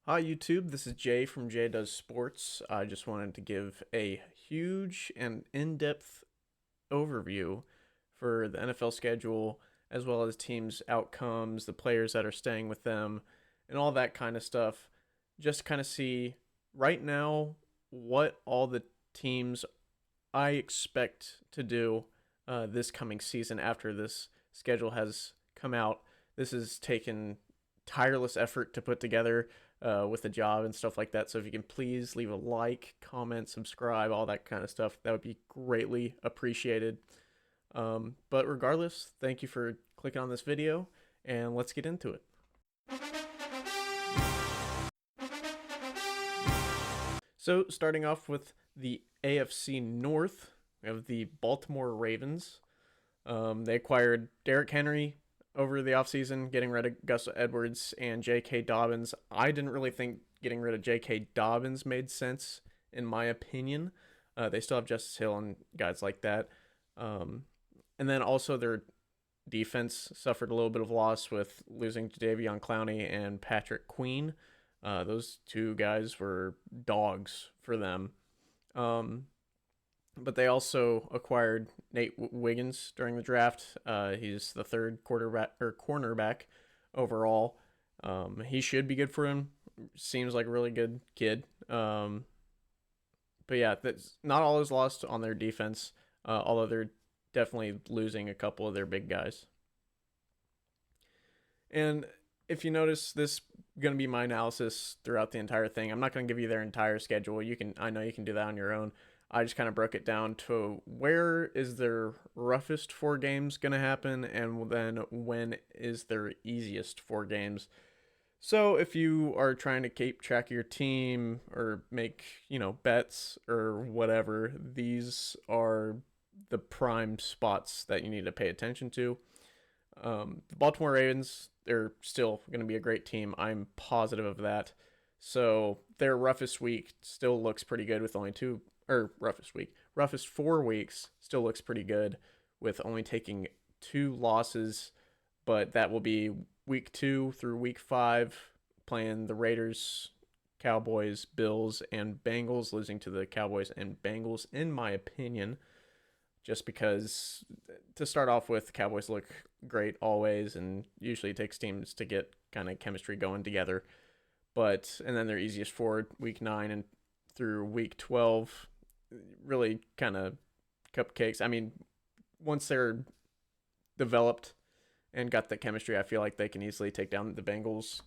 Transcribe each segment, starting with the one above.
Hi YouTube, this is Jay from Jay Does Sports. I just wanted to give a huge and in-depth overview for the NFL schedule, as well as teams' outcomes, the players that are staying with them, and all that kind of stuff. Just to kind of see right now what all the teams I expect to do this coming season after this schedule has come out. This has taken tireless effort to put together with the job and stuff like that. So if you can please leave a like, comment, subscribe, all that kind of stuff, that would be greatly appreciated. But regardless, thank you for clicking on this video, and let's get into it. So starting off with the AFC North, we have the Baltimore Ravens. They acquired Derrick Henry over the offseason, getting rid of Gus Edwards and J.K. Dobbins. I didn't really think getting rid of J.K. Dobbins made sense, in my opinion. They still have Justice Hill and guys like that. And then also their defense suffered a little bit of loss with losing Jadeveon Clowney and Patrick Queen. Those two guys were dogs for them. But they also acquired Nate Wiggins during the draft. He's the third cornerback overall. He should be good for him. Seems like a really good kid. But yeah, that's not all is lost on their defense, although they're definitely losing a couple of their big guys. And if you notice, this is going to be my analysis throughout the entire thing. I'm not going to give you their entire schedule. I know you can do that on your own. I just kind of broke it down to where is their roughest 4 games going to happen, and then when is their easiest 4 games. So if you are trying to keep track of your team or make, bets or whatever, these are the prime spots that you need to pay attention to. The Baltimore Ravens, they're still going to be a great team. I'm positive of that. So their roughest week still looks pretty good with only roughest 4 weeks still looks pretty good with only taking 2 losses, but that will be week 2 through week 5, playing the Raiders, Cowboys, Bills, and Bengals, losing to the Cowboys and Bengals, in my opinion, just because to start off with, the Cowboys look great always, and usually it takes teams to get kind of chemistry going together. And then their easiest forward, week 9 and through week 12, really kind of cupcakes. I mean, once they're developed and got the chemistry, I feel like they can easily take down the Bengals.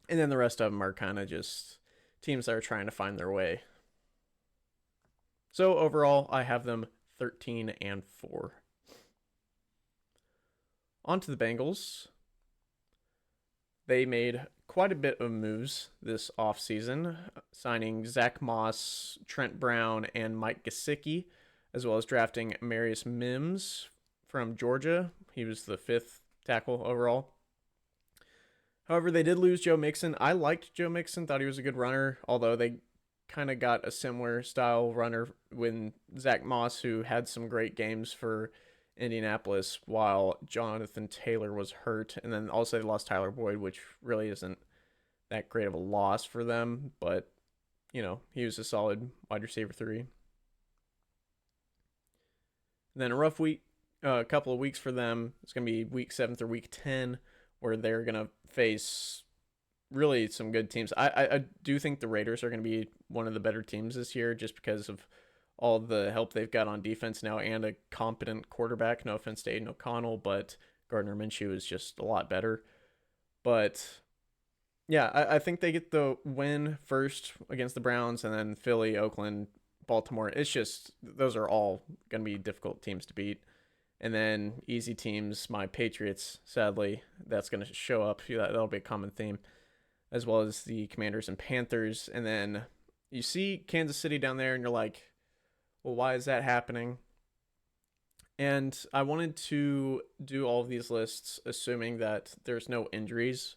And then the rest of them are kind of just teams that are trying to find their way. So overall, I have them 13-4. On to the Bengals. They made quite a bit of moves this offseason, signing Zach Moss, Trent Brown, and Mike Gesicki, as well as drafting Marius Mims from Georgia. He was the 5th tackle overall. However, they did lose Joe Mixon. I liked Joe Mixon, thought he was a good runner, although they kind of got a similar style runner when Zach Moss, who had some great games for Indianapolis while Jonathan Taylor was hurt. And then also they lost Tyler Boyd, which really isn't that great of a loss for them, but he was a solid wide receiver 3. And then a rough week, a couple of weeks for them. It's going to be week 7 through week 10, where they're going to face really some good teams. I do think the Raiders are going to be one of the better teams this year, just because of all the help they've got on defense now and a competent quarterback. No offense to Aiden O'Connell, but Gardner Minshew is just a lot better. But yeah, I think they get the win first against the Browns, and then Philly, Oakland, Baltimore. It's just, those are all going to be difficult teams to beat. And then easy teams, my Patriots, sadly, that's going to show up. That'll be a common theme, as well as the Commanders and Panthers. And then you see Kansas City down there, and you're like, well, why is that happening? And I wanted to do all of these lists assuming that there's no injuries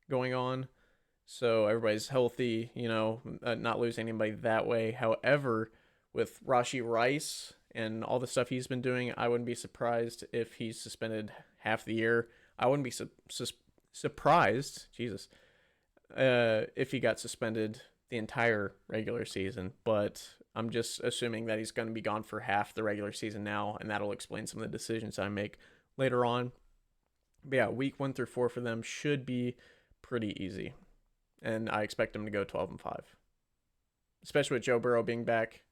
going on, so everybody's healthy, not losing anybody that way. However, with Rashee Rice and all the stuff he's been doing, I wouldn't be surprised if he's suspended half the year. I wouldn't be surprised, Jesus, if he got suspended the entire regular season, but I'm just assuming that he's going to be gone for half the regular season now, and that'll explain some of the decisions I make later on. But yeah, week 1 through 4 for them should be pretty easy, and I expect them to go 12-5, especially with Joe Burrow being back.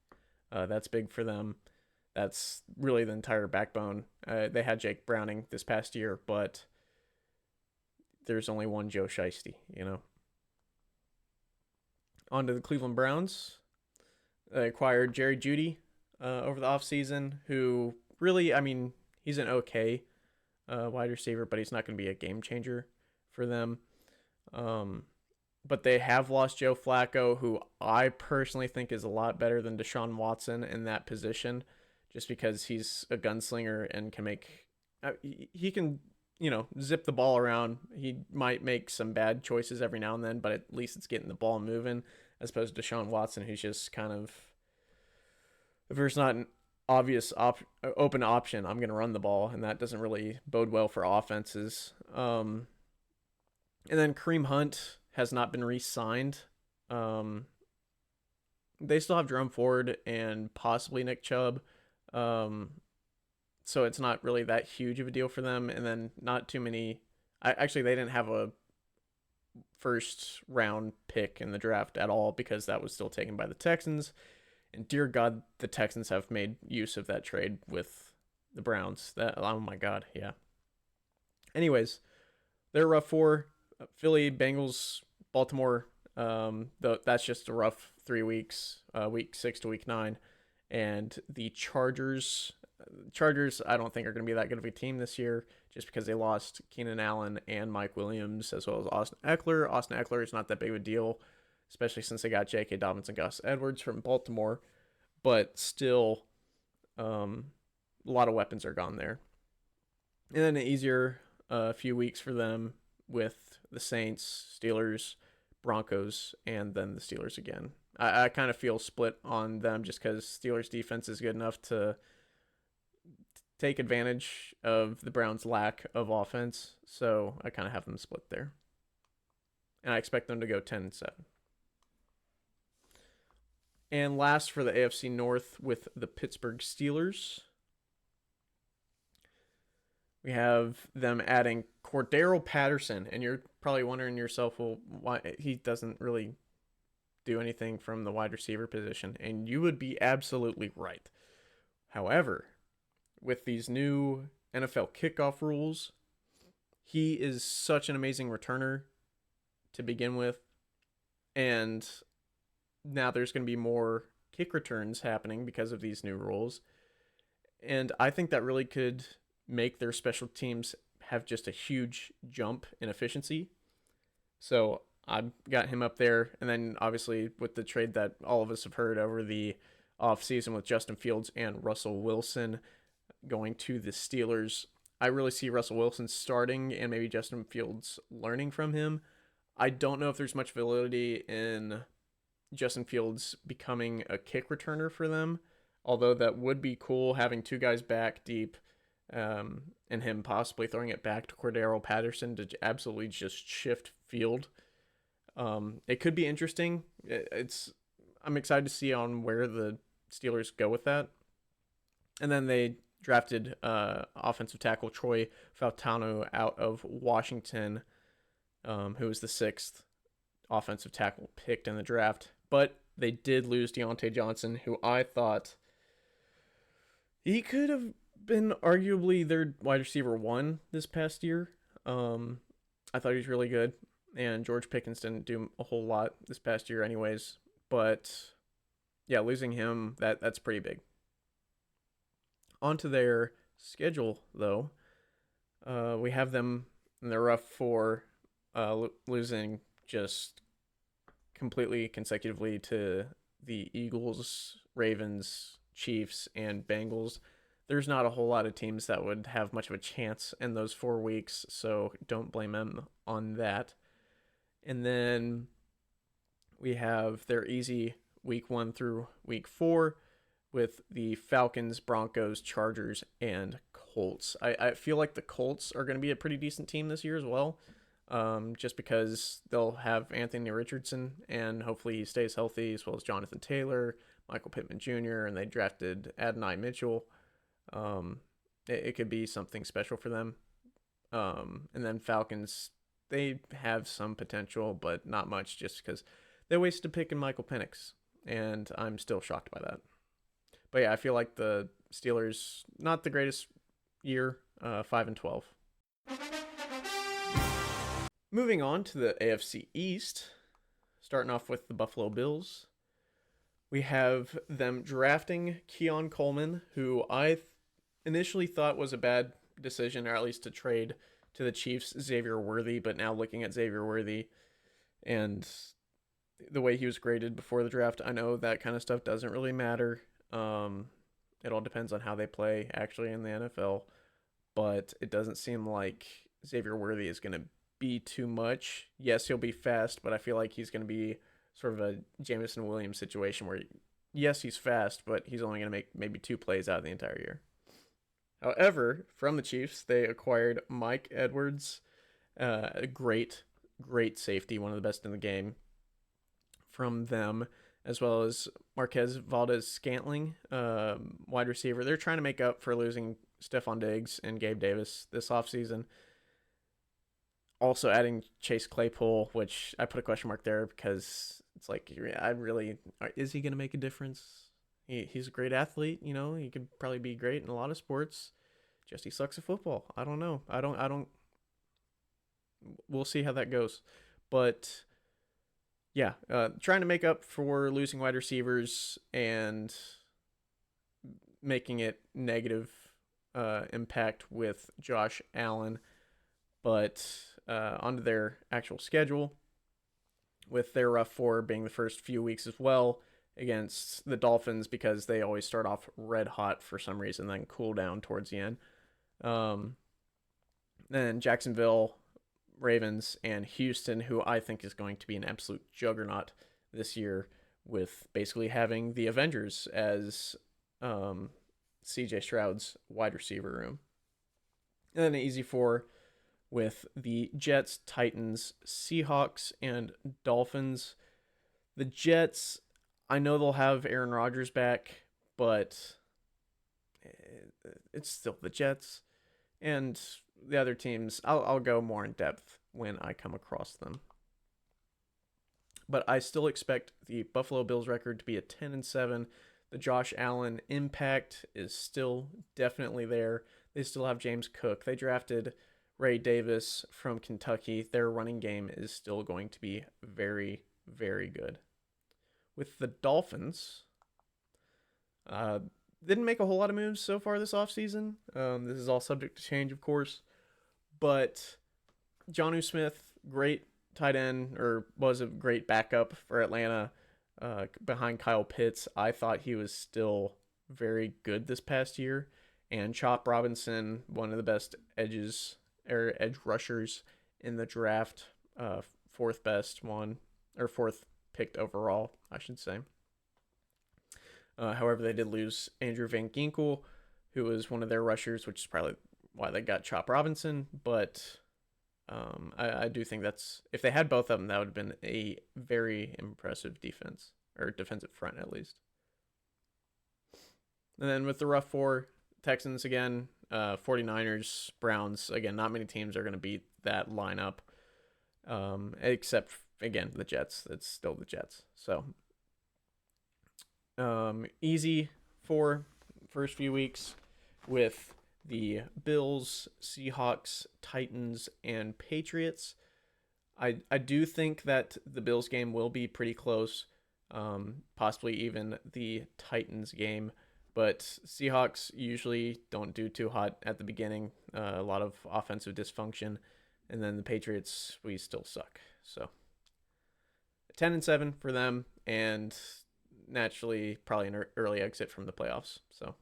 That's big for them. That's really the entire backbone. They had Jake Browning this past year, but there's only one Joe Shiesty, On to the Cleveland Browns. They acquired Jerry Jeudy over the offseason, who really, he's an okay wide receiver, but he's not going to be a game changer for them. But they have lost Joe Flacco, who I personally think is a lot better than Deshaun Watson in that position, just because he's a gunslinger and can make, he can, zip the ball around. He might make some bad choices every now and then, but at least it's getting the ball moving, as opposed to Deshaun Watson, who's just kind of, if there's not an obvious open option, I'm going to run the ball, and that doesn't really bode well for offenses. And then Kareem Hunt has not been re-signed. They still have Jerome Ford and possibly Nick Chubb. So it's not really that huge of a deal for them. And then not too many. Actually, they didn't have a first round pick in the draft at all because that was still taken by the Texans. And dear God, the Texans have made use of that trade with the Browns. Oh my God, yeah. Anyways, they're rough 4. Philly, Bengals, Baltimore. That's just a rough 3 weeks, week 6 to week 9. And the Chargers, I don't think are going to be that good of a team this year, just because they lost Keenan Allen and Mike Williams, as well as Austin Eckler. Austin Eckler is not that big of a deal, especially since they got J.K. Dobbins and Gus Edwards from Baltimore. But still, a lot of weapons are gone there. And then an easier few weeks for them with the Saints, Steelers, Broncos, and then the Steelers again. I kind of feel split on them just because Steelers defense is good enough to take advantage of the Browns' lack of offense. So I kind of have them split there. And I expect them to go 10-7. And last for the AFC North with the Pittsburgh Steelers, we have them adding Cordero Patterson. And you're probably wondering yourself, well, why he doesn't really do anything from the wide receiver position. And you would be absolutely right. However, with these new NFL kickoff rules, he is such an amazing returner to begin with. And now there's going to be more kick returns happening because of these new rules. And I think that really could make their special teams have just a huge jump in efficiency. So I've got him up there. And then obviously with the trade that all of us have heard over the offseason with Justin Fields and Russell Wilson going to the Steelers, I really see Russell Wilson starting and maybe Justin Fields learning from him. I don't know if there's much validity in Justin Fields becoming a kick returner for them, although that would be cool, having two guys back deep, and him possibly throwing it back to Cordero Patterson to absolutely just shift field. It could be interesting. I'm excited to see on where the Steelers go with that. And then they drafted offensive tackle Troy Fautanu out of Washington, who was the 6th offensive tackle picked in the draft. But they did lose Deontay Johnson, who I thought he could have been arguably their wide receiver 1 this past year. I thought he was really good, and George Pickens didn't do a whole lot this past year anyways. But yeah, losing him, that's pretty big. Onto their schedule, though. We have them in the rough 4, losing just completely consecutively to the Eagles, Ravens, Chiefs, and Bengals. There's not a whole lot of teams that would have much of a chance in those 4 weeks, so don't blame them on that. And then we have their easy week 1 through week 4 with the Falcons, Broncos, Chargers, and Colts. I feel like the Colts are going to be a pretty decent team this year as well. just because they'll have Anthony Richardson, and hopefully he stays healthy, as well as Jonathan Taylor, Michael Pittman Jr., and they drafted Adonai Mitchell. It could be something special for them. And then Falcons, they have some potential, but not much, just because they wasted a pick in Michael Penix, and I'm still shocked by that. But yeah, I feel like the Steelers, not the greatest year, 5-12. Moving on to the AFC East, starting off with the Buffalo Bills. We have them drafting Keon Coleman, who I initially thought was a bad decision, or at least to trade to the Chiefs, Xavier Worthy, but now looking at Xavier Worthy and the way he was graded before the draft, I know that kind of stuff doesn't really matter. It all depends on how they play actually in the NFL, but it doesn't seem like Xavier Worthy is going to be too much. Yes, he'll be fast, but I feel like he's going to be sort of a Jameson Williams situation where, yes, he's fast, but he's only going to make maybe 2 plays out of the entire year. However, from the Chiefs, they acquired Mike Edwards, a great safety, one of the best in the game from them, as well as Marquez Valdez-Scantling, wide receiver. They're trying to make up for losing Stephon Diggs and Gabe Davis this offseason. Also adding Chase Claypool, which I put a question mark there because it's like, is he going to make a difference? He's a great athlete, he could probably be great in a lot of sports. Just he sucks at football. I don't know. I don't. We'll see how that goes. But yeah, trying to make up for losing wide receivers and making it negative impact with Josh Allen. But onto their actual schedule, with their rough 4 being the first few weeks as well against the Dolphins, because they always start off red hot for some reason, then cool down towards the end. Then Jacksonville, Ravens, and Houston, who I think is going to be an absolute juggernaut this year, with basically having the Avengers as CJ Stroud's wide receiver room. And then an easy 4 with the Jets, Titans, Seahawks, and Dolphins. The Jets, I know they'll have Aaron Rodgers back, but it's still the Jets. And the other teams, I'll go more in depth when I come across them. But I still expect the Buffalo Bills record to be a 10-7. The Josh Allen impact is still definitely there. They still have James Cook. They drafted Ray Davis from Kentucky. Their running game is still going to be very, very good. With the Dolphins, didn't make a whole lot of moves so far this offseason. This is all subject to change, of course. But Jonnu Smith, great tight end, or was a great backup for Atlanta behind Kyle Pitts. I thought he was still very good this past year. And Chop Robinson, one of the best edge rushers in the draft, 4th picked overall, I should say. However, they did lose Andrew Van Ginkel, who was one of their rushers, which is probably why they got Chop Robinson. But I do think if they had both of them, that would have been a very impressive defense, or defensive front at least. And then with the rough 4, Texans again, 49ers, Browns, again, not many teams are going to beat that lineup, except, again, the Jets. It's still the Jets. So easy for first few weeks with the Bills, Seahawks, Titans, and Patriots. I do think that the Bills game will be pretty close, possibly even the Titans game. But Seahawks usually don't do too hot at the beginning. A lot of offensive dysfunction. And then the Patriots, we still suck. So 10-7 for them, and naturally probably an early exit from the playoffs. So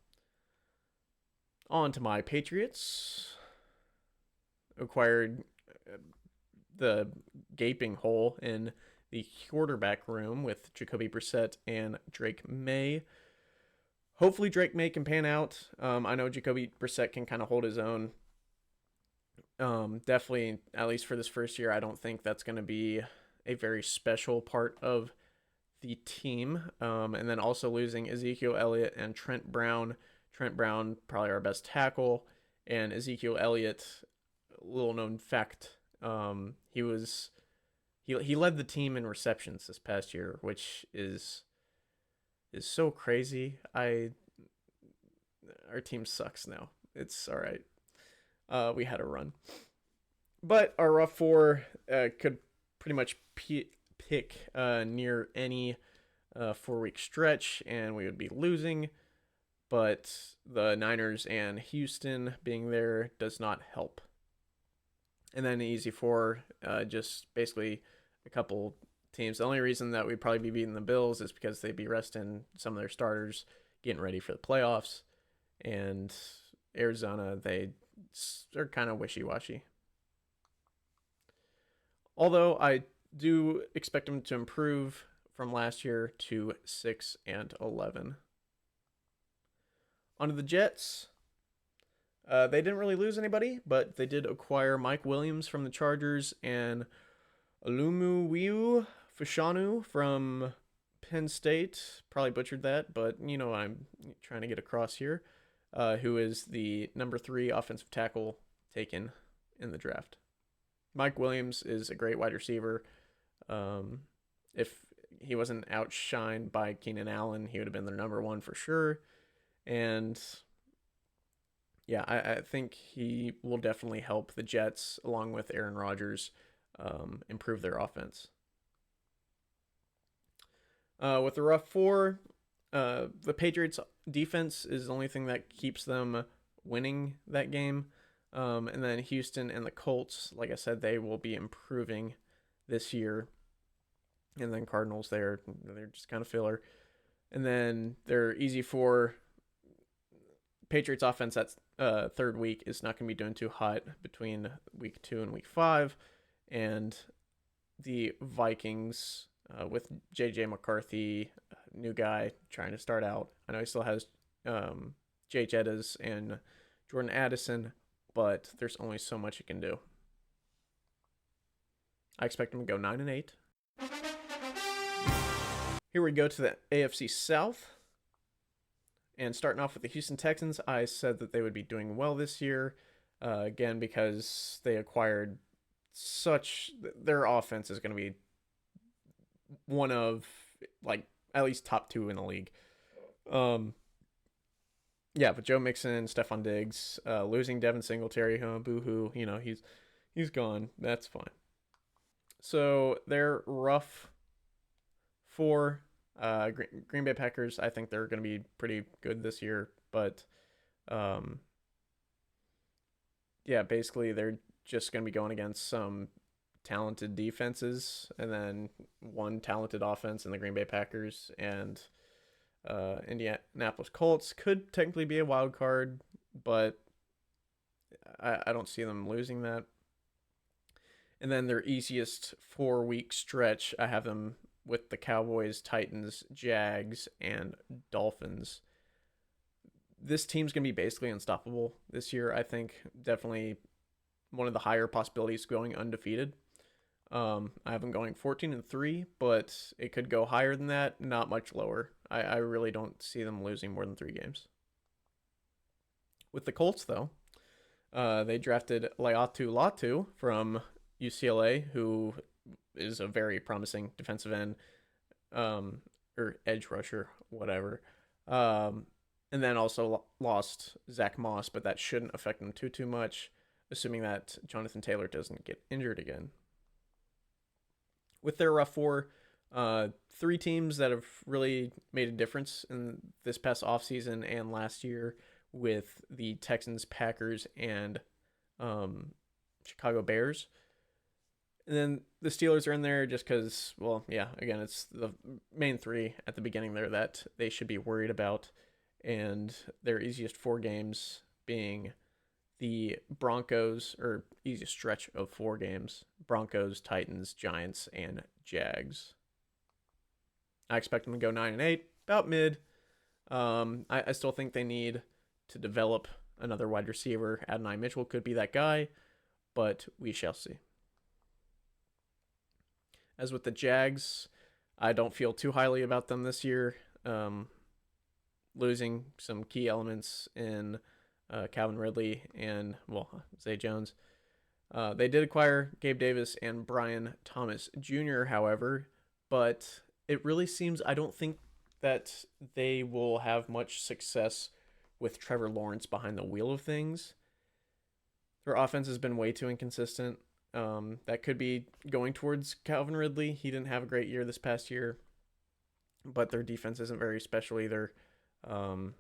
on to my Patriots. Acquired the gaping hole in the quarterback room with Jacoby Brissett and Drake May. Hopefully Drake May can pan out. I know Jacoby Brissett can kind of hold his own Definitely, at least for this first year, I don't think that's going to be a very special part of the team. And then also losing Ezekiel Elliott and Trent Brown. Trent Brown, probably our best tackle, and Ezekiel Elliott, little known fact, he led the team in receptions this past year, which is so crazy. Our team sucks now. It's all right. We had a run, but our rough four could pretty much pick near any 4-week stretch, and we would be losing. But the Niners and Houston being there does not help. And then the easy four, just basically a couple teams. The only reason that we'd probably be beating the Bills is because they'd be resting some of their starters, getting ready for the playoffs. And Arizona, they're kind of wishy-washy. Although I do expect them to improve from last year to 6-11. Onto the Jets. They didn't really lose anybody, but they did acquire Mike Williams from the Chargers and Olumuyiwa Fashanu from Penn State. Probably butchered that, but I'm trying to get across here. Who is the number 3 offensive tackle taken in the draft. Mike Williams is a great wide receiver. If he wasn't outshined by Keenan Allen, he would have been their number 1 for sure. And yeah, I think he will definitely help the Jets, along with Aaron Rodgers, improve their offense. With the rough 4, the Patriots defense is the only thing that keeps them winning that game. And then Houston and the Colts, like I said, they will be improving this year. And then Cardinals, they're just kind of filler. And then their easy 4, Patriots offense that third week is not going to be doing too hot between week 2 and week 5. And the Vikings with J.J. McCarthy, new guy trying to start out. I know he still has Jay Jettas and Jordan Addison, but there's only so much he can do. I expect him to go 9-8. Here we go to the AFC South. And starting off with the Houston Texans, I said that they would be doing well this year. Again, because they acquired their offense is going to be one of, like, at least top 2 in the league. Yeah, but Joe Mixon, Stephon Diggs, losing Devin Singletary, boo-hoo, he's gone. That's fine. So they're rough 4. Green Bay Packers, I think they're going to be pretty good this year, but yeah, basically they're just going to be going against some talented defenses and then one talented offense in the Green Bay Packers, and Indianapolis Colts could technically be a wild card, but I don't see them losing that. And then their easiest 4-week stretch, I have them with the Cowboys, Titans, Jags, and Dolphins. This team's going to be basically unstoppable this year. I think definitely one of the higher possibilities going undefeated. I have them going 14-3, but it could go higher than that, not much lower. I really don't see them losing more than 3 games. With the Colts, though, they drafted Laiatu Latu from UCLA, who is a very promising defensive end, or edge rusher, whatever. And then also lost Zach Moss, but that shouldn't affect them too much, assuming that Jonathan Taylor doesn't get injured again. With their rough 4, 3 teams that have really made a difference in this past offseason and last year, with the Texans, Packers, and Chicago Bears. And then the Steelers are in there just because, well, yeah, again, it's the main 3 at the beginning there that they should be worried about. And their easiest 4 games being the Broncos, or easiest stretch of 4 games, Broncos, Titans, Giants, and Jags. I expect them to go 9-8, about mid. I still think they need to develop another wide receiver. Adonai Mitchell could be that guy. but we shall see. As with the Jags, I don't feel too highly about them this year. Losing some key elements in Calvin Ridley and, Zay Jones. They did acquire Gabe Davis and Brian Thomas Jr., however, but it really seems I don't think that they will have much success with Trevor Lawrence behind the wheel of things. Their offense has been way too inconsistent. That could be going towards Calvin Ridley. He didn't have a great year this past year, but their defense isn't very special either. But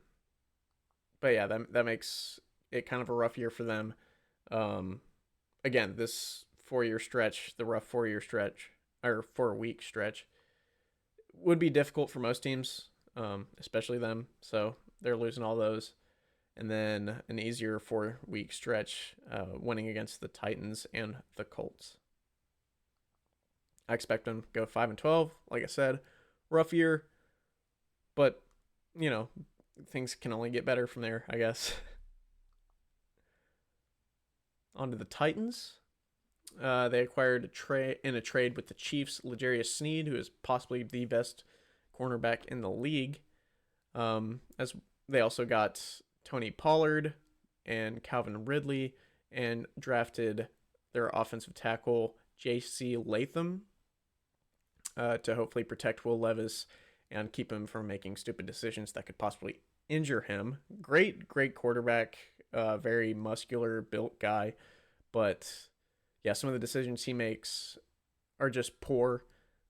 yeah, that makes it kind of a rough year for them. Again, this 4-year stretch, the rough 4-year stretch, or 4-week stretch, would be difficult for most teams, especially them. So they're losing all those. And then an easier 4-week stretch, winning against the Titans and the Colts. I expect them to go 5-12. Like I said, rough year, but things can only get better from there, I guess. On to the Titans. They acquired in a trade with the Chiefs, L'Jarius Sneed, who is possibly the best cornerback in the league. As they also got Tony Pollard and Calvin Ridley, and drafted their offensive tackle J.C. Latham to hopefully protect Will Levis and keep him from making stupid decisions that could possibly injure him. Great quarterback, very muscular built guy, but yeah, some of the decisions he makes are just poor.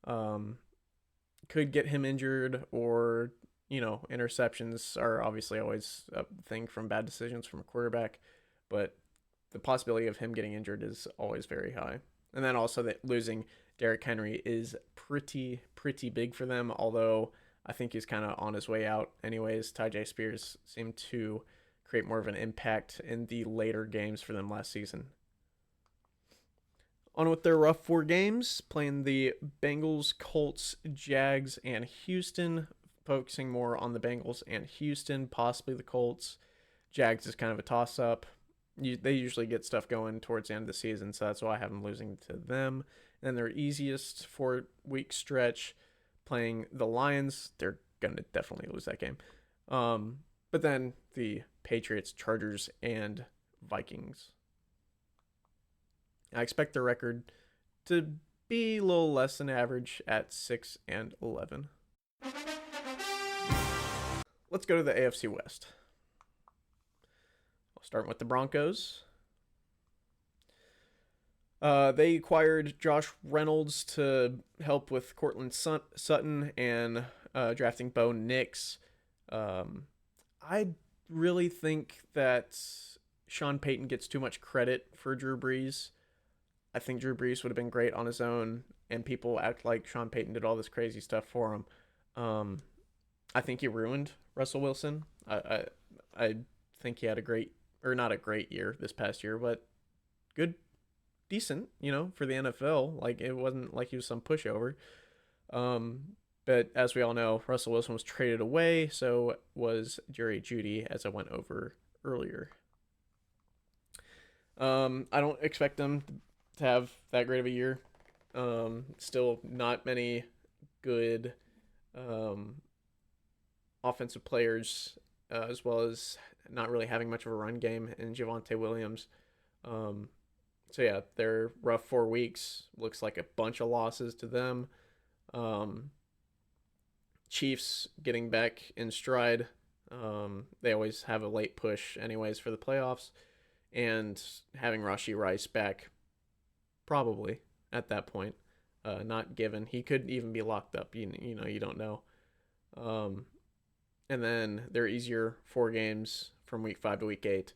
Could get him injured, or interceptions are obviously always a thing from bad decisions from a quarterback, but the possibility of him getting injured is always very high. And then also that losing Derrick Henry is pretty big for them, although I think he's kind of on his way out anyways. Tyjae Spears seemed to create more of an impact in the later games for them last season. On with their rough 4 games, playing the Bengals, Colts, Jags, and Houston, focusing more on the Bengals and Houston, possibly the Colts. Jags is kind of a toss-up. They usually get stuff going towards the end of the season, so that's why I have them losing to them. And then their easiest 4-week stretch, playing the Lions. They're going to definitely lose that game. But then the Patriots, Chargers, and Vikings. I expect their record to be a little less than average at 6-11. Let's go to the AFC West. I'll start with the Broncos. They acquired Josh Reynolds to help with Cortland Sutton and drafting Bo Nix. I really think that Sean Payton gets too much credit for Drew Brees. I think Drew Brees would have been great on his own, and people act like Sean Payton did all this crazy stuff for him. I think he ruined Russell Wilson. I think he had not a great year this past year, but decent, for the NFL. Like, it wasn't like he was some pushover. But as we all know, Russell Wilson was traded away, so was Jerry Jeudy, as I went over earlier. I don't expect them to have that great of a year. Still not many good offensive players, as well as not really having much of a run game in Javonte Williams. So yeah, their rough 4 weeks looks like a bunch of losses to them. Chiefs getting back in stride. They always have a late push anyways for the playoffs, and having Rashee Rice back probably at that point, not given. He could even be locked up. You don't know. And then their easier 4 games from week 5 to week 8,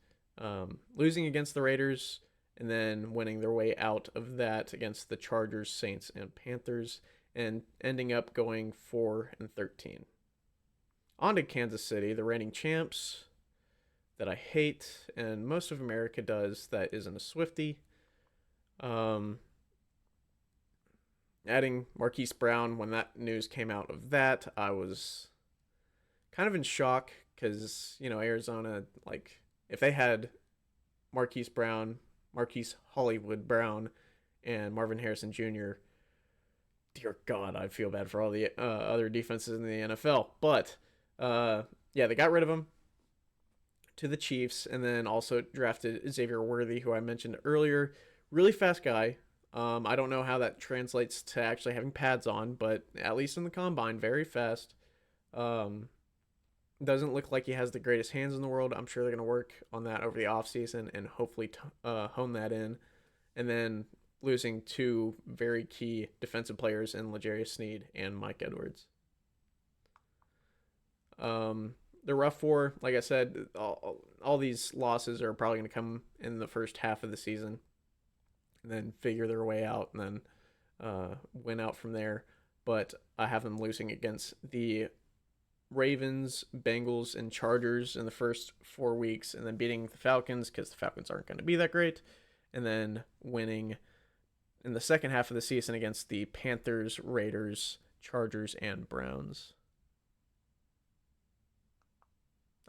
losing against the Raiders, and then winning their way out of that against the Chargers, Saints, and Panthers, and ending up going 4-13. On to Kansas City, the reigning champs that I hate, and most of America does that isn't a Swiftie. Adding Marquise Brown, when that news came out of that, I was kind of in shock because, Arizona, like, if they had Marquise Brown, Marquise Hollywood Brown and Marvin Harrison Jr. Dear God, I feel bad for all the other defenses in the NFL. But yeah, they got rid of him to the Chiefs, and then also drafted Xavier Worthy, who I mentioned earlier. Really fast guy. I don't know how that translates to actually having pads on, but at least in the combine, very fast. Doesn't look like he has the greatest hands in the world. I'm sure they're going to work on that over the offseason and hopefully hone that in. And then losing two very key defensive players in L'Jarius Sneed and Mike Edwards. The rough four, like I said, all these losses are probably going to come in the first half of the season and then figure their way out and then win out from there. But I have them losing against the Ravens, Bengals, and Chargers in the first 4 weeks, and then beating the Falcons because the Falcons aren't going to be that great, and then winning in the second half of the season against the Panthers, Raiders, Chargers, and Browns.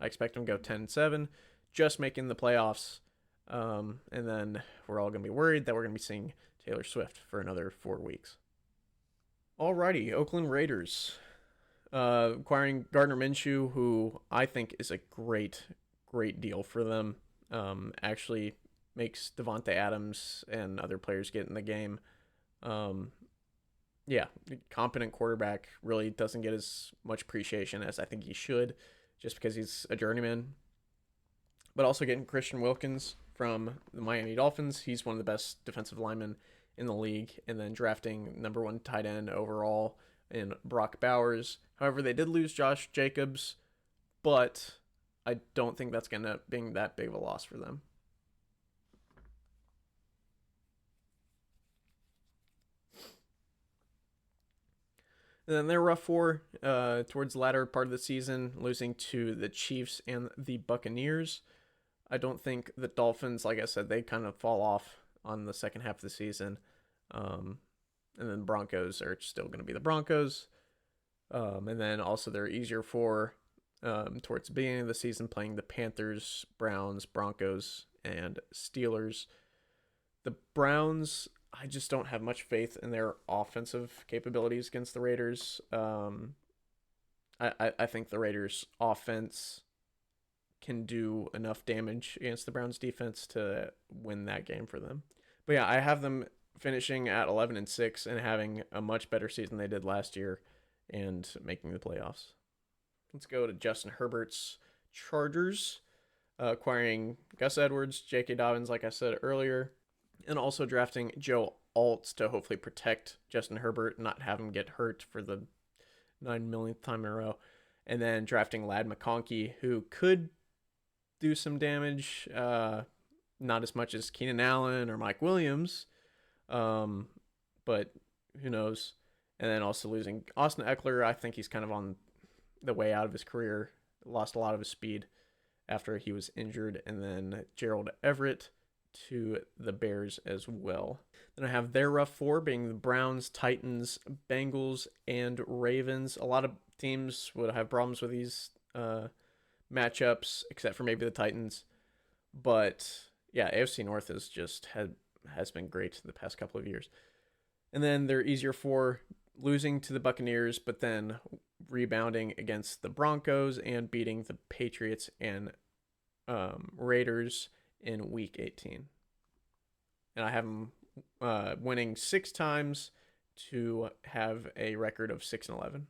I expect them to go 10-7, just making the playoffs, and then we're all going to be worried that we're going to be seeing Taylor Swift for another 4 weeks. Alrighty, Oakland Raiders. Acquiring Gardner Minshew, who I think is a great deal for them. Actually makes Devontae Adams and other players get in the game. Yeah, competent quarterback, really doesn't get as much appreciation as I think he should, just because he's a journeyman. But also getting Christian Wilkins from the Miami Dolphins. He's one of the best defensive linemen in the league. And then drafting number 1 tight end overall in Brock Bowers. However, they did lose Josh Jacobs, but I don't think that's going to be that big of a loss for them. And then their rough four towards the latter part of the season, losing to the Chiefs and the Buccaneers. I don't think the Dolphins, like I said, they kind of fall off on the second half of the season. And then Broncos are still going to be the Broncos. And then also they're easier for towards the beginning of the season, playing the Panthers, Browns, Broncos, and Steelers. The Browns, I just don't have much faith in their offensive capabilities against the Raiders. I think the Raiders' offense can do enough damage against the Browns' defense to win that game for them. But yeah, I have them finishing at 11-6 and having a much better season they did last year and making the playoffs. Let's go to Justin Herbert's Chargers, acquiring Gus Edwards, J.K. Dobbins, like I said earlier, and also drafting Joe Alt to hopefully protect Justin Herbert, not have him get hurt for the 9 millionth time in a row. And then drafting Ladd McConkey, who could do some damage, not as much as Keenan Allen or Mike Williams, but who knows. And then also losing Austin Eckler. I think he's kind of on the way out of his career, lost a lot of his speed after he was injured. And then Gerald Everett to the Bears as well. Then I have their rough four being the Browns, Titans, Bengals, and Ravens. A lot of teams would have problems with these matchups, except for maybe the Titans. But yeah, AFC North has been great the past couple of years. And then they're easier for losing to the Buccaneers, but then rebounding against the Broncos and beating the Patriots and Raiders in Week 18. And I have them winning 6 times to have a record of 6-11.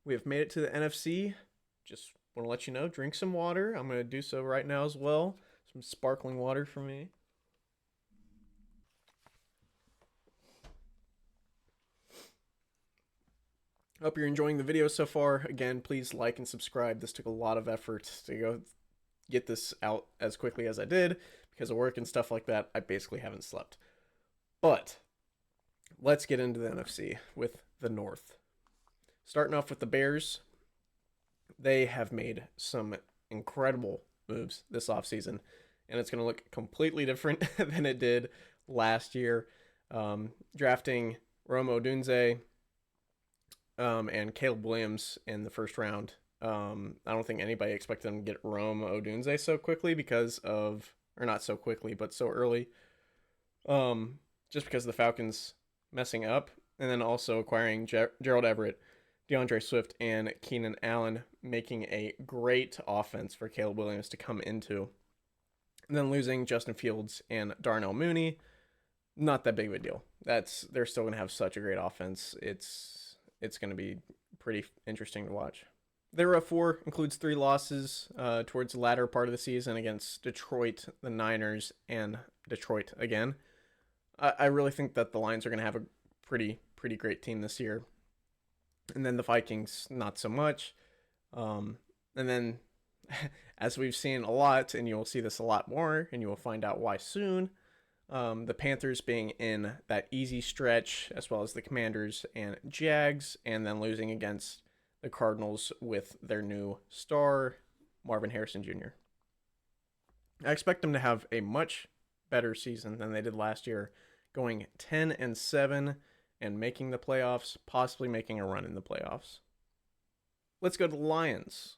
We have made it to the NFC. Just want to let you know, drink some water. I'm going to do so right now as well. Some sparkling water for me. Hope you're enjoying the video so far. Again, please like and subscribe. This took a lot of effort to go get this out as quickly as I did. Because of work and stuff like that, I basically haven't slept. But let's get into the NFC with the North. Starting off with the Bears. They have made some incredible moves this offseason. And it's going to look completely different than it did last year. Drafting Rome Odunze and Caleb Williams in the first round I don't think anybody expected them to get Rome Odunze so quickly or not so quickly, but so early. Just because the Falcons messing up, and then also acquiring Gerald Everett, DeAndre Swift, and Keenan Allen, making a great offense for Caleb Williams to come into. And then losing Justin Fields and Darnell Mooney, not that big of a deal. They're still going to have such a great offense. It's going to be pretty interesting to watch. Their rough four includes 3 losses towards the latter part of the season against Detroit, the Niners, and Detroit again. I really think that the Lions are going to have a pretty great team this year. And then the Vikings, not so much. And then, as we've seen a lot, and you'll see this a lot more, and you will find out why soon, the Panthers being in that easy stretch, as well as the Commanders and Jags, and then losing against the Cardinals with their new star, Marvin Harrison Jr. I expect them to have a much better season than they did last year, going 10-7 and making the playoffs, possibly making a run in the playoffs. Let's go to the Lions.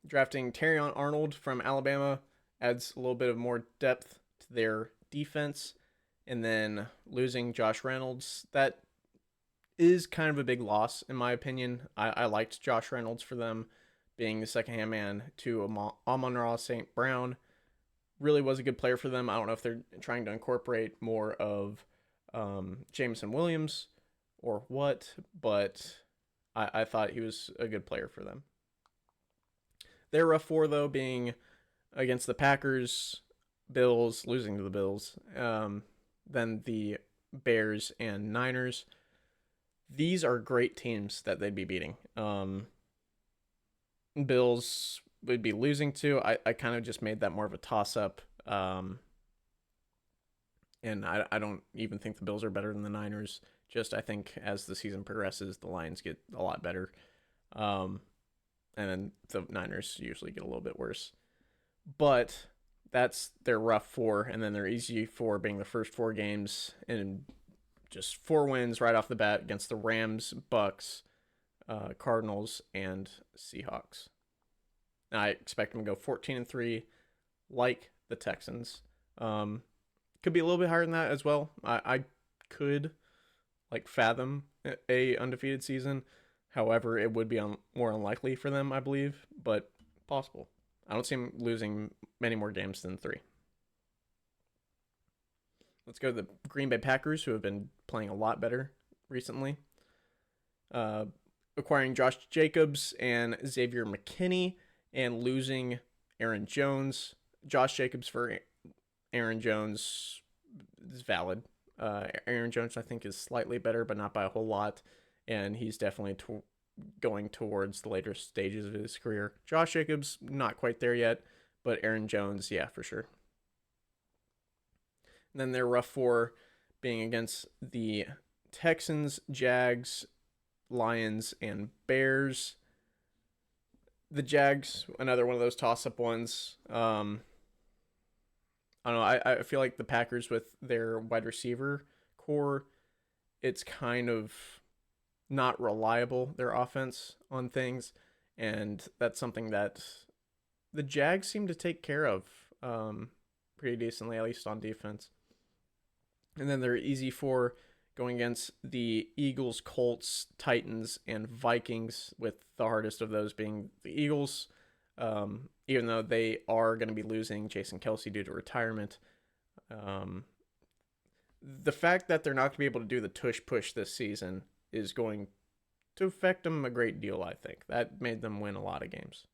Drafting Terrion Arnold from Alabama adds a little bit of more depth to their defense, and then losing Josh Reynolds, that is kind of a big loss in my opinion. I liked Josh Reynolds for them being the second-hand man to Amon-Ra St. Brown. Really was a good player for them. I don't know if they're trying to incorporate more of Jameson Williams or what, but I thought he was a good player for them. Their rough four, though, being against the Packers, Bills, losing to the Bills, then the Bears and Niners. These are great teams that they'd be beating. Bills would be losing to. I kind of just made that more of a toss-up. And I don't even think the Bills are better than the Niners. Just I think as the season progresses, the Lions get a lot better. And then the Niners usually get a little bit worse. But that's their rough four, and then their easy four being the first 4 games, and just 4 wins right off the bat against the Rams, Bucks, Cardinals, and Seahawks. I expect them to go 14-3, like the Texans. Could be a little bit higher than that as well. I could fathom a undefeated season. However, it would be more unlikely for them, I believe, but possible. I don't see them losing many more games than 3. Let's go to the Green Bay Packers, who have been playing a lot better recently. Acquiring Josh Jacobs and Xavier McKinney, and losing Aaron Jones. Josh Jacobs for Aaron Jones is valid. Aaron Jones, I think, is slightly better, but not by a whole lot. And he's definitely going towards the later stages of his career. Josh Jacobs, not quite there yet, but Aaron Jones, yeah, for sure. And then their rough four being against the Texans, Jags, Lions, and Bears. The Jags, another one of those toss-up ones. I don't know. I feel like the Packers with their wide receiver core, it's kind of not reliable, their offense on things, and that's something that the Jags seem to take care of pretty decently, at least on defense. And then they're easy for going against the Eagles, Colts, Titans, and Vikings, with the hardest of those being the Eagles, even though they are going to be losing Jason Kelce due to retirement. The fact that they're not going to be able to do the tush-push this season is going to affect them a great deal, I think. That made them win a lot of games.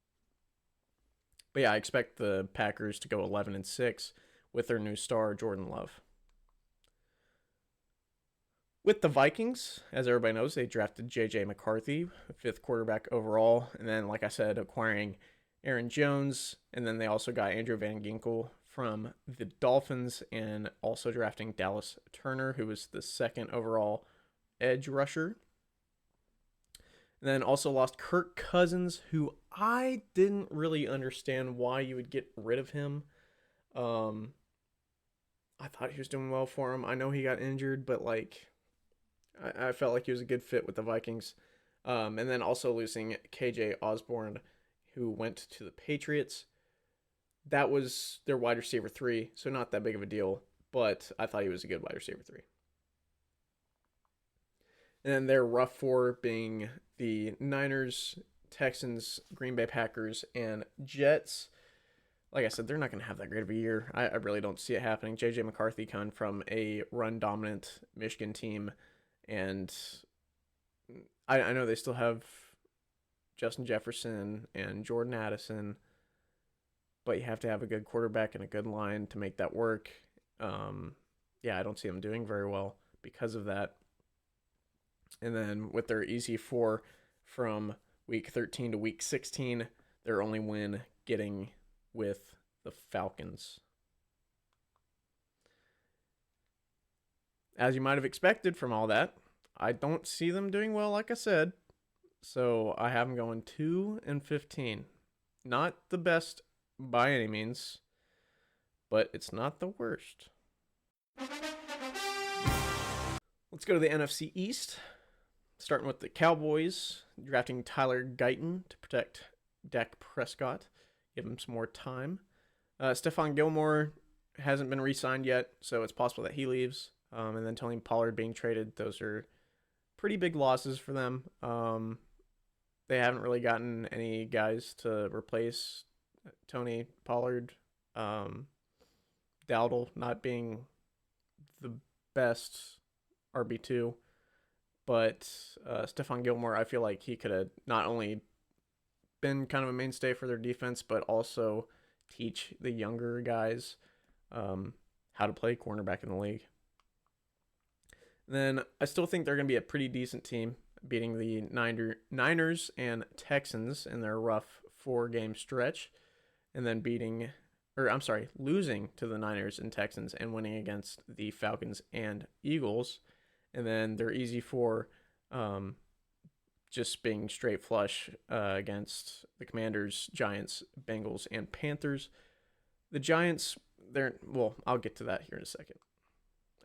But yeah, I expect the Packers to go 11-6 with their new star, Jordan Love. With the Vikings, as everybody knows, they drafted J.J. McCarthy, 5th quarterback overall, and then, like I said, acquiring Aaron Jones, and then they also got Andrew Van Ginkel from the Dolphins, and also drafting Dallas Turner, who was the 2nd overall edge rusher. And then also lost Kirk Cousins, who I didn't really understand why you would get rid of him. I thought he was doing well for him. I know he got injured, but I felt like he was a good fit with the Vikings. And then also losing KJ Osborne, who went to the Patriots. That was their wide receiver 3, so not that big of a deal, but I thought he was a good wide receiver 3. And then their rough 4 being the Niners, Texans, Green Bay Packers, and Jets. Like I said, they're not going to have that great of a year. I really don't see it happening. J.J. McCarthy coming from a run-dominant Michigan team, and I know they still have Justin Jefferson and Jordan Addison, but you have to have a good quarterback and a good line to make that work. Yeah, I don't see them doing very well because of that. And then with their easy 4 from week 13 to week 16, their only win getting with the Falcons. As you might have expected from all that, I don't see them doing well, like I said. So I have them going 2-15. Not the best by any means, but it's not the worst. Let's go to the NFC East. Starting with the Cowboys, drafting Tyler Guyton to protect Dak Prescott. Give him some more time. Stephon Gilmore hasn't been re-signed yet, so it's possible that he leaves. And then Tony Pollard being traded. Those are pretty big losses for them. They haven't really gotten any guys to replace Tony Pollard. Dowdle not being the best RB2. But Stephon Gilmore, I feel like he could have not only been kind of a mainstay for their defense, but also teach the younger guys how to play cornerback in the league. And then I still think they're going to be a pretty decent team, beating the Niners and Texans in their rough 4-game stretch, and then losing to the Niners and Texans and winning against the Falcons and Eagles. And then their easy 4 just being straight flush against the Commanders, Giants, Bengals, and Panthers. The Giants, I'll get to that here in a second.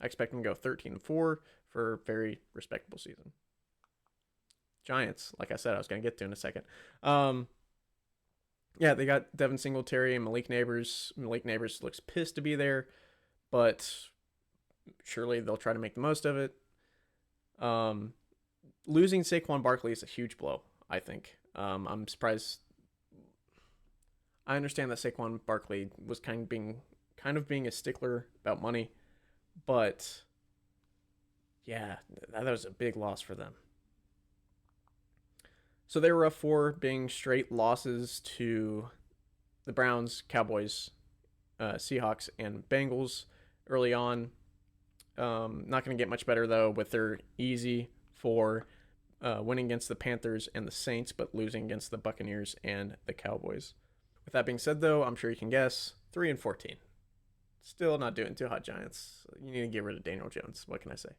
I expect them to go 13-4 for a very respectable season. Giants, like I said, I was going to get to in a second. Yeah, they got Devin Singletary and Malik Neighbors. Malik Neighbors looks pissed to be there, but surely they'll try to make the most of it. Losing Saquon Barkley is a huge blow, I think. I'm surprised. I understand that Saquon Barkley was kind of being a stickler about money, but yeah, that was a big loss for them. So they were up 4, being straight losses to the Browns, Cowboys, Seahawks, and Bengals early on. Not going to get much better, though, with their easy 4, winning against the Panthers and the Saints, but losing against the Buccaneers and the Cowboys. With that being said, though, I'm sure you can guess, 3-14. Still not doing too hot, Giants. You need to get rid of Daniel Jones. What can I say?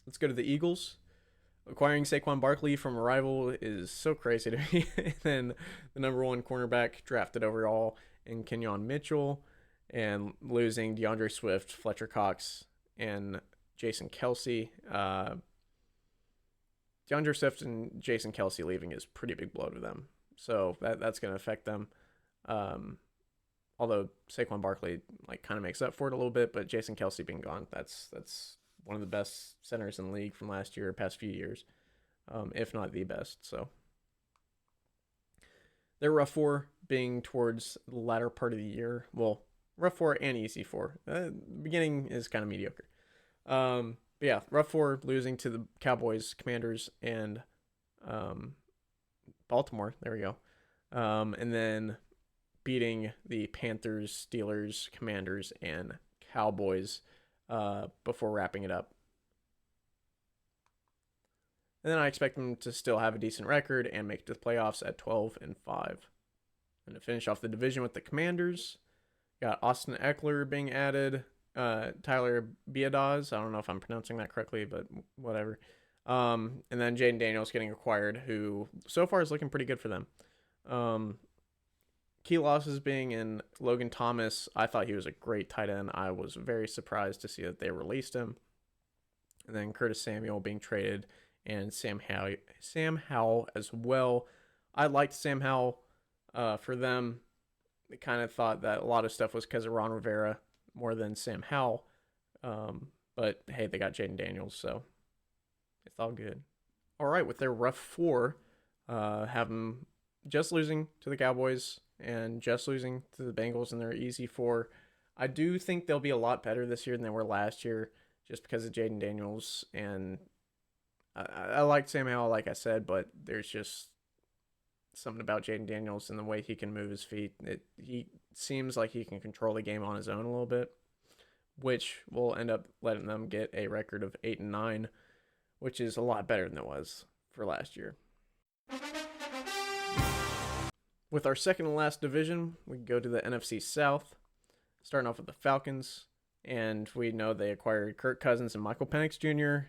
Let's go to the Eagles. Acquiring Saquon Barkley from a rival is so crazy to me. And then the number 1 cornerback drafted overall in Kenyon Mitchell, and losing DeAndre Swift, Fletcher Cox, and Jason Kelce. DeAndre Swift and Jason Kelce leaving is a pretty big blow to them. So that's going to affect them. Although Saquon Barkley kind of makes up for it a little bit, but Jason Kelce being gone, that's one of the best centers in the league from last year, past few years, if not the best. So their rough 4 being towards the latter part of the year. Well, rough 4 and easy 4. The beginning is kind of mediocre. But yeah, rough 4, losing to the Cowboys, Commanders, and Baltimore. There we go. And then beating the Panthers, Steelers, Commanders, and Cowboys before wrapping it up. And then I expect them to still have a decent record and make it to the playoffs at 12-5. And to finish off the division with the Commanders, got Austin Eckler being added, Tyler Biadasz. I don't know if I'm pronouncing that correctly, but whatever. And then Jaden Daniels getting acquired, who so far is looking pretty good for them. Key losses being in Logan Thomas. I thought he was a great tight end. I was very surprised to see that they released him. and then Curtis Samuel being traded, and Sam Howell as well. I liked Sam Howell for them. They kind of thought that a lot of stuff was because of Ron Rivera more than Sam Howell. But hey, they got Jaden Daniels, so it's all good. All right, with their rough 4, have them just losing to the Cowboys and just losing to the Bengals in their easy 4. I do think they'll be a lot better this year than they were last year, just because of Jaden Daniels. And I like Sam Howell, like I said, but there's just something about Jaden Daniels and the way he can move his feet. He seems like he can control the game on his own a little bit, which will end up letting them get a record of 8-9, which is a lot better than it was for last year. With our second to last division, we go to the NFC South, starting off with the Falcons, and we know they acquired Kirk Cousins and Michael Penix Jr.,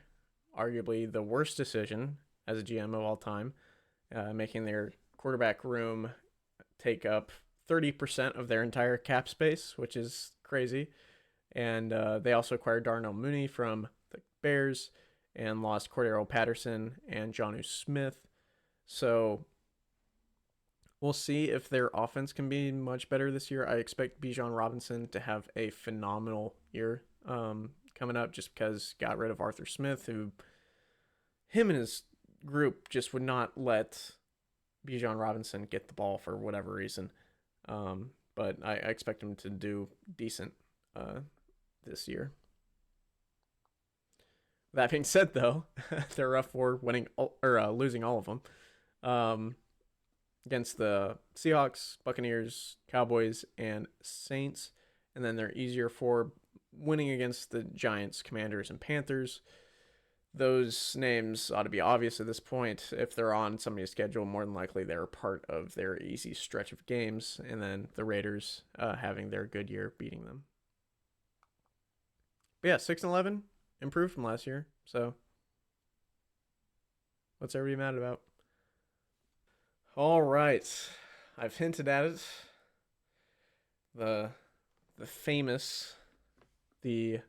arguably the worst decision as a GM of all time, making their quarterback room take up 30% of their entire cap space, which is crazy. And they also acquired Darnell Mooney from the Bears and lost Cordero Patterson and Jonnu Smith. So we'll see if their offense can be much better this year. I expect Bijan Robinson to have a phenomenal year coming up, just because got rid of Arthur Smith, who him and his group just would not let Bijan Robinson get the ball for whatever reason. But I expect him to do decent this year. That being said, though, they're rough for losing all of them against the Seahawks, Buccaneers, Cowboys, and Saints, and then they're easier for winning against the Giants, Commanders, and Panthers. Those names ought to be obvious at this point. If they're on somebody's schedule, more than likely they're part of their easy stretch of games, and then the Raiders having their good year beating them. But yeah, 6-11, improved from last year. So what's everybody mad about? All right, I've hinted at it. The famous, the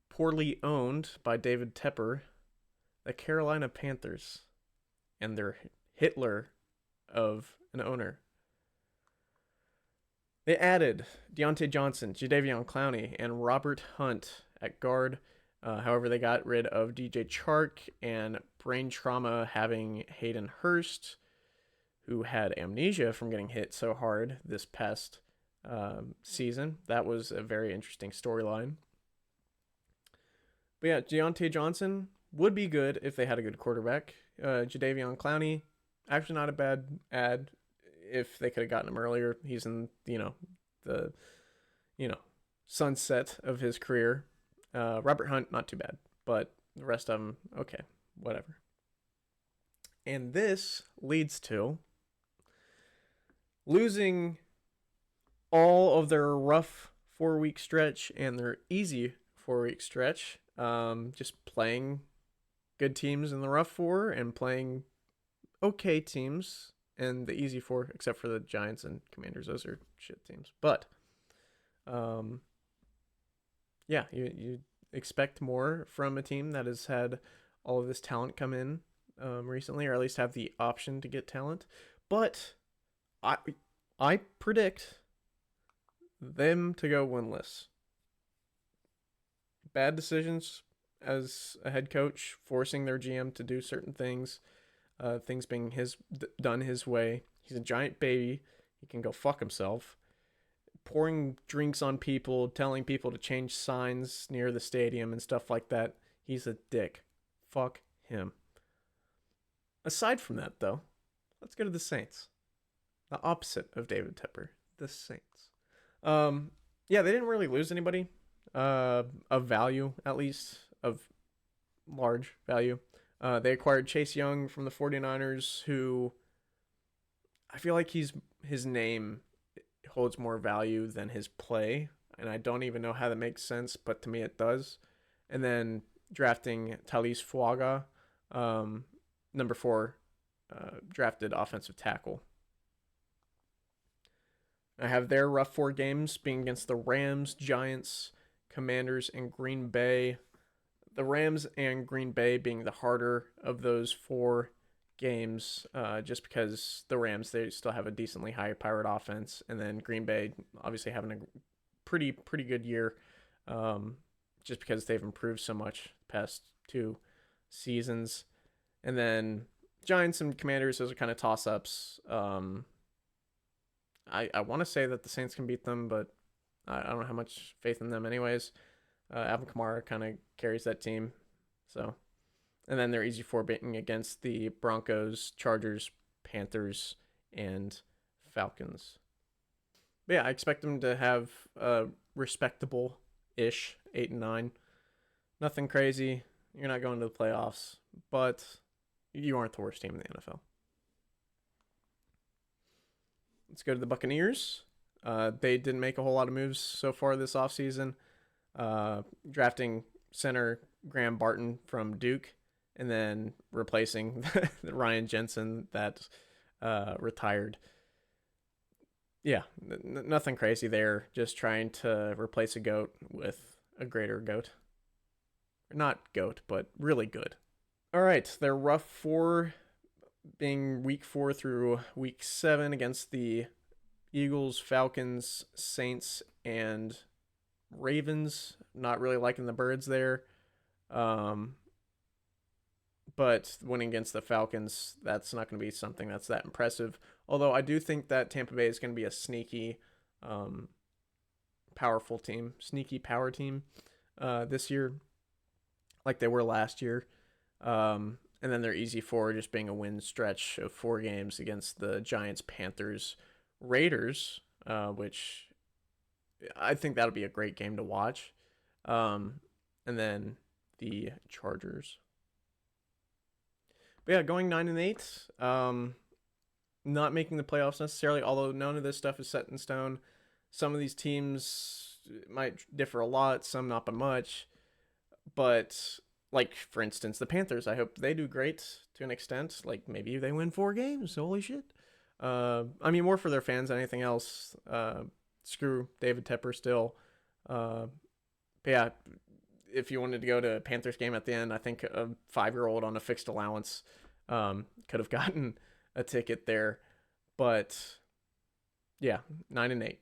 poorly owned by David Tepper, the Carolina Panthers, and their Hitler of an owner. They added Deontay Johnson, Jadeveon Clowney, and Robert Hunt at guard. However, they got rid of DJ Chark and brain trauma having Hayden Hurst, who had amnesia from getting hit so hard this past season. That was a very interesting storyline. But yeah, Deontay Johnson would be good if they had a good quarterback. Jadeveon Clowney, actually not a bad ad if they could have gotten him earlier. He's in, the sunset of his career. Robert Hunt, not too bad, but the rest of them, okay, whatever. And this leads to losing all of their rough 4-week stretch and their easy 4-week stretch. Just playing good teams in the rough 4 and playing okay teams in the easy 4, except for the Giants and Commanders. Those are shit teams. But yeah, you expect more from a team that has had all of this talent come in recently, or at least have the option to get talent. But I predict them to go winless. Bad decisions as a head coach, forcing their GM to do certain things, things being done his way. He's a giant baby. He can go fuck himself. Pouring drinks on people, telling people to change signs near the stadium and stuff like that. He's a dick. Fuck him. Aside from that, though, let's go to the Saints. The opposite of David Tepper. The Saints. Yeah, they didn't really lose anybody of value, at least, of large value. They acquired Chase Young from the 49ers, who I feel like his name holds more value than his play, and I don't even know how that makes sense, but to me it does. And then drafting Talis Fuaga, number 4, drafted offensive tackle. I have their rough 4 games being against the Rams, Giants, Commanders, and Green Bay. the Rams and Green Bay being the harder of those 4 games, just because the Rams, they still have a decently high-powered offense, and then Green Bay obviously having a pretty good year, just because they've improved so much the past 2 seasons. And then Giants and Commanders, those are kind of toss-ups. I want to say that the Saints can beat them, but I don't know how much faith in them anyways. Alvin Kamara kind of carries that team. So, and then they're easy for beating against the Broncos, Chargers, Panthers, and Falcons. But yeah, I expect them to have a respectable-ish 8-9. Nothing crazy. You're not going to the playoffs, but you aren't the worst team in the NFL. Let's go to the Buccaneers. They didn't make a whole lot of moves so far this offseason. Drafting center Graham Barton from Duke, and then replacing Ryan Jensen that retired. Yeah, nothing crazy there. Just trying to replace a GOAT with a greater GOAT. Not GOAT, but really good. All right, their rough 4 being week 4 through week 7 against the Eagles, Falcons, Saints, and Ravens. Not really liking the birds there. But winning against the Falcons, that's not going to be something that's that impressive. Although I do think that Tampa Bay is going to be a sneaky, powerful team, sneaky power team this year, like they were last year. And then they're easy for just being a win stretch of 4 games against the Giants, Panthers, Raiders, which I think that'll be a great game to watch. And then the Chargers. But yeah, going 9-8, not making the playoffs necessarily, although none of this stuff is set in stone. Some of these teams might differ a lot, some not by much. But like, for instance, the Panthers, I hope they do great to an extent. Like, maybe they win 4 games. Holy shit. I mean, more for their fans than anything else. Screw David Tepper still. But yeah, if you wanted to go to a Panthers game at the end, I think a 5-year-old on a fixed allowance could have gotten a ticket there. But yeah, 9-8.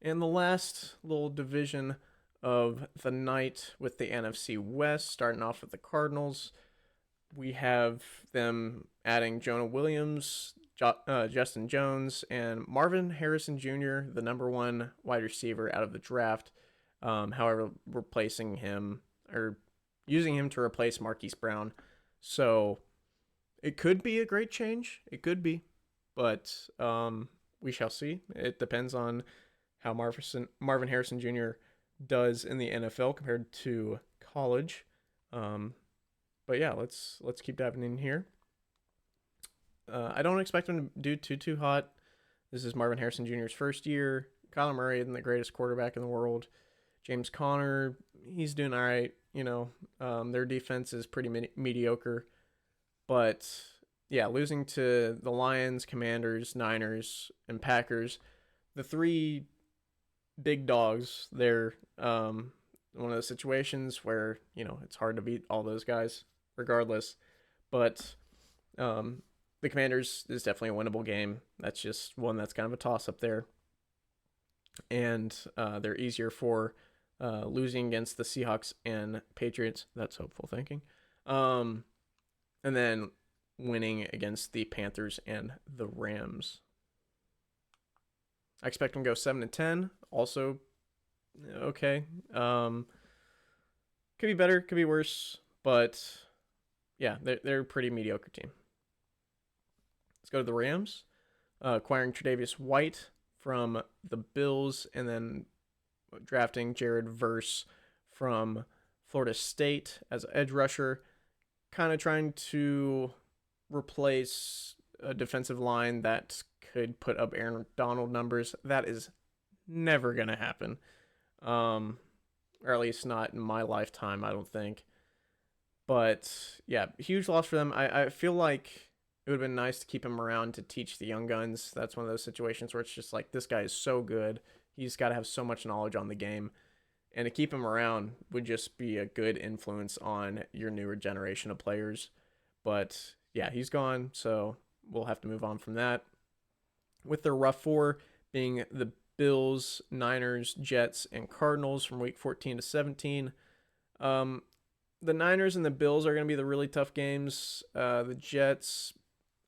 And the last little division of the night with the NFC West, starting off with the Cardinals. We have them adding Jonah Williams, Justin Jones, and Marvin Harrison Jr., the number 1 wide receiver out of the draft. However, replacing him, or using him to replace Marquise Brown. So it could be a great change. It could be. But we shall see. It depends on how Marvin Harrison Jr. does in the NFL compared to college. But yeah, let's keep diving in here. I don't expect him to do too hot. This is Marvin Harrison Jr.'s first year. Kyler Murray isn't the greatest quarterback in the world. James Conner, he's doing all right. You know, their defense is pretty mediocre. But yeah, losing to the Lions, Commanders, Niners, and Packers, the 3 big dogs, they're one of those situations where, you know, it's hard to beat all those guys regardless. But the Commanders is definitely a winnable game. That's just one that's kind of a toss-up there. And they're easier for losing against the Seahawks and Patriots. That's hopeful thinking. And then winning against the Panthers and the Rams. I expect them to go 7-10. Also, okay. Could be better, could be worse, but yeah, they're a pretty mediocre team. Let's go to the Rams. Acquiring Tre'Davious White from the Bills, and then drafting Jared Verse from Florida State as an edge rusher. Kind of trying to replace a defensive line that could put up Aaron Donald numbers. That is never going to happen. Or at least not in my lifetime, I don't think. But yeah, huge loss for them. I feel like it would have been nice to keep him around to teach the young guns. That's one of those situations where it's just like, this guy is so good. He's got to have so much knowledge on the game. And to keep him around would just be a good influence on your newer generation of players. But yeah, he's gone, so we'll have to move on from that. With their rough four being the Bills, Niners, Jets, and Cardinals from week 14 to 17. The Niners and the Bills are going to be the really tough games. The Jets,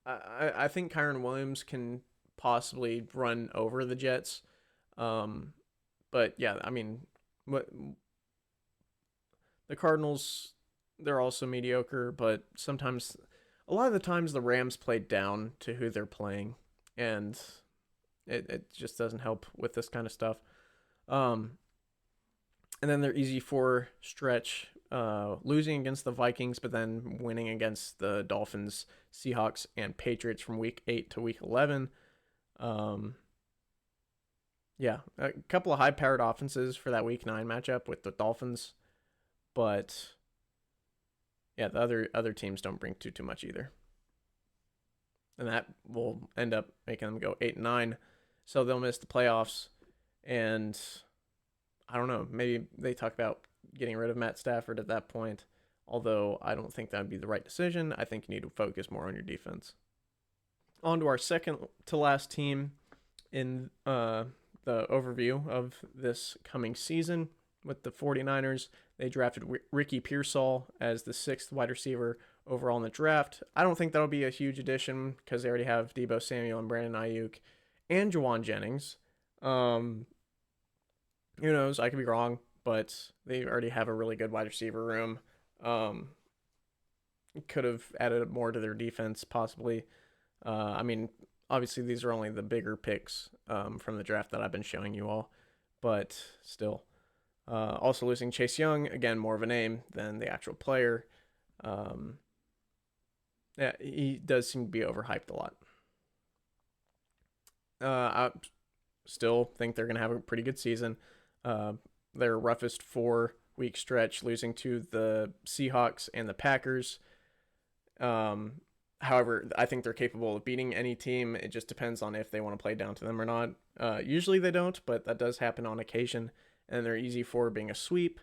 I think Kyron Williams can possibly run over the Jets. But yeah, I mean, the Cardinals, they're also mediocre, but sometimes, a lot of the times, the Rams play down to who they're playing, and it just doesn't help with this kind of stuff. And then their easy four stretch, losing against the Vikings, but then winning against the Dolphins, Seahawks, and Patriots from week 8 to week 11. Yeah, a couple of high-powered offenses for that week 9 matchup with the Dolphins, but yeah, the other teams don't bring too much either, and that will end up making them go 8-9, so they'll miss the playoffs. And I don't know, maybe they talk about getting rid of Matt Stafford at that point, although I don't think that would be the right decision. I think you need to focus more on your defense. On to our second to last team in the overview of this coming season with the 49ers. They drafted Ricky Pearsall as the 6th wide receiver overall in the draft. I don't think that'll be a huge addition because they already have Deebo Samuel and Brandon Ayuk and Juwan Jennings. Who knows? I could be wrong, but they already have a really good wide receiver room. Could have added more to their defense, possibly. I mean, obviously, these are only the bigger picks from the draft that I've been showing you all, but still. Also losing Chase Young, again, more of a name than the actual player. Yeah, he does seem to be overhyped a lot. I still think they're going to have a pretty good season. Their roughest 4-week stretch, losing to the Seahawks and the Packers. However, I think they're capable of beating any team. It just depends on if they want to play down to them or not. Usually they don't, but that does happen on occasion. And they're easy for being a sweep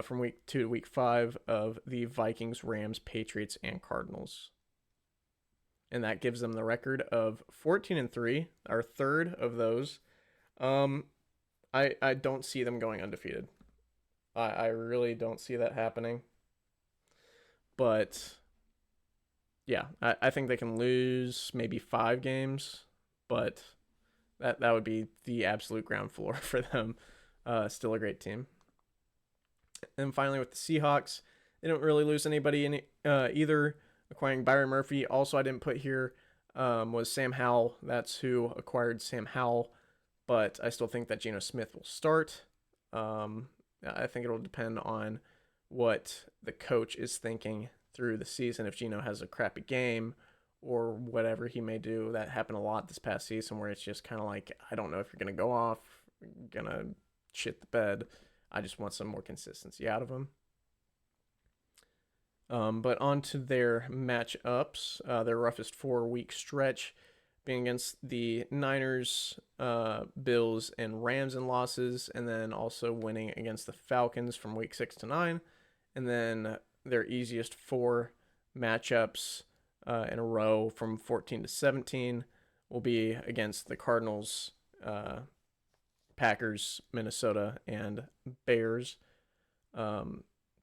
from week 2 to week 5 of the Vikings, Rams, Patriots, and Cardinals. And that gives them the record of 14-3, our third of those. I don't see them going undefeated. I really don't see that happening. But yeah, I think they can lose maybe 5 games, but that would be the absolute ground floor for them. Still a great team. And finally with the Seahawks, they don't really lose anybody in either. Acquiring Byron Murphy, also I didn't put here, was Sam Howell. That's who acquired Sam Howell, but I still think that Geno Smith will start. I think it'll depend on what the coach is thinking through the season. If Geno has a crappy game or whatever he may do, that happened a lot this past season where it's just kind of like, I don't know if you're going to go off, going to shit the bed. I just want some more consistency out of him. But on to their matchups, their roughest 4-week stretch being against the Niners, Bills, and Rams in losses, and then also winning against the Falcons from week 6 to 9. And then their easiest 4 matchups in a row from 14 to 17 will be against the Cardinals, Packers, Minnesota, and Bears.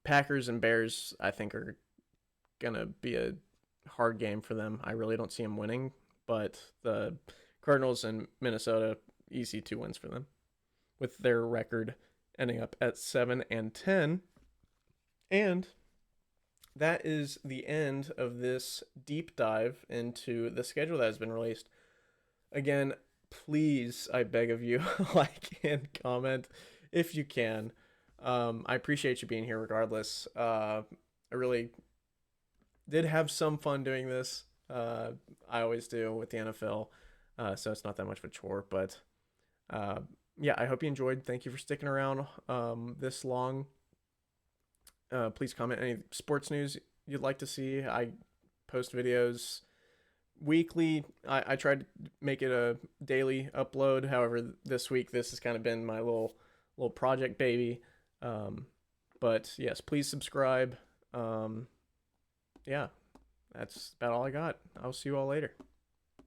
Packers and Bears, I think, are going to be a hard game for them. I really don't see them winning, but the Cardinals and Minnesota, easy 2 wins for them, with their record ending up at 7-10. And that is the end of this deep dive into the schedule that has been released. Again, please, I beg of you, like and comment if you can. I appreciate you being here regardless. I really did have some fun doing this. I always do with the NFL, so it's not that much of a chore. But yeah, I hope you enjoyed. Thank you for sticking around this long. Please comment any sports news you'd like to see. I post videos weekly. I tried to make it a daily upload. However, this week this has kind of been my little project baby. But yes, please subscribe. Yeah, that's about all I got. I'll see you all later.